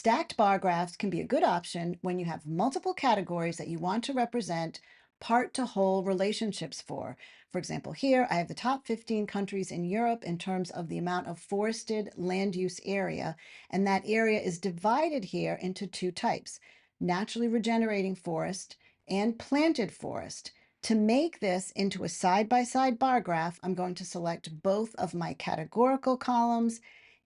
Stacked bar graphs can be a good option when you have multiple categories that you want to represent part to whole relationships for. For example, here I have the top 15 countries in Europe in terms of the amount of forested land use area, and that area is divided here into two types, naturally regenerating forest and planted forest. To make this into a side-by-side bar graph, I'm going to select both of my categorical columns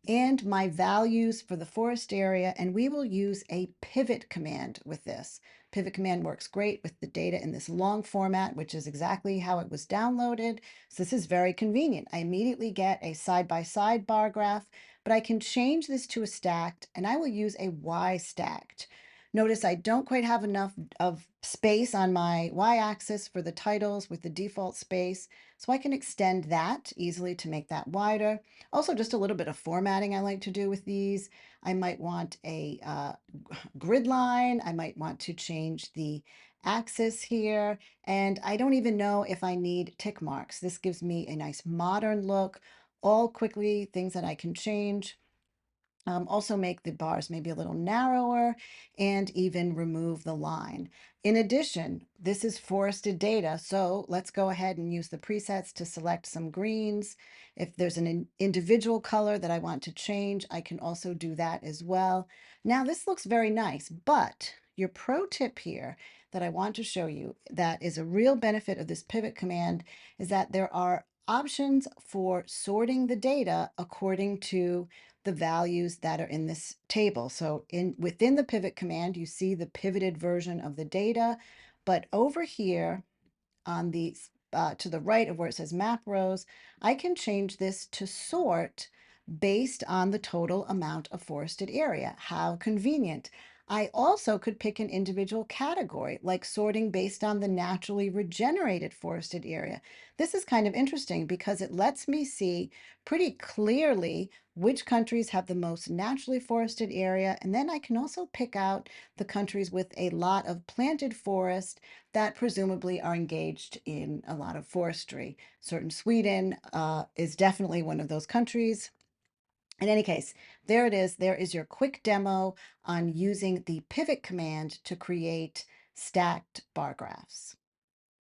and my values for the forest area, and we will use a pivot command with this. Pivot command works great with the data in this long format, which is exactly how it was downloaded. So this is very convenient. I immediately get a side-by-side bar graph, but I can change this to a stacked, and I will use a Y stacked. Notice I don't quite have enough of space on my y-axis for the titles with the default space, so I can extend that easily to make that wider. Also, just a little bit of formatting I like to do with these. I might want a grid line. I might want to change the axis here, and I don't even know if I need tick marks. This gives me a nice modern look, all quickly, things that I can change. Also make the bars maybe a little narrower and even remove the line. In addition, this is forested data, so let's go ahead and use the presets to select some greens. If there's an individual color that I want to change, I can also do that as well. Now this looks very nice, but your pro tip here that I want to show you that is a real benefit of this pivot command is that there are options for sorting the data according to the values that are in this table. So within the pivot command, you see the pivoted version of the data, but over here on the to the right of where it says map rows, I can change this to sort based on the total amount of forested area. How convenient. I also could pick an individual category, like sorting based on the naturally regenerated forested area. This is kind of interesting because it lets me see pretty clearly which countries have the most naturally forested area, and then I can also pick out the countries with a lot of planted forest that presumably are engaged in a lot of forestry. Certain Sweden is definitely one of those countries. In any case, there it is. There is your quick demo on using the pivot command to create stacked bar graphs.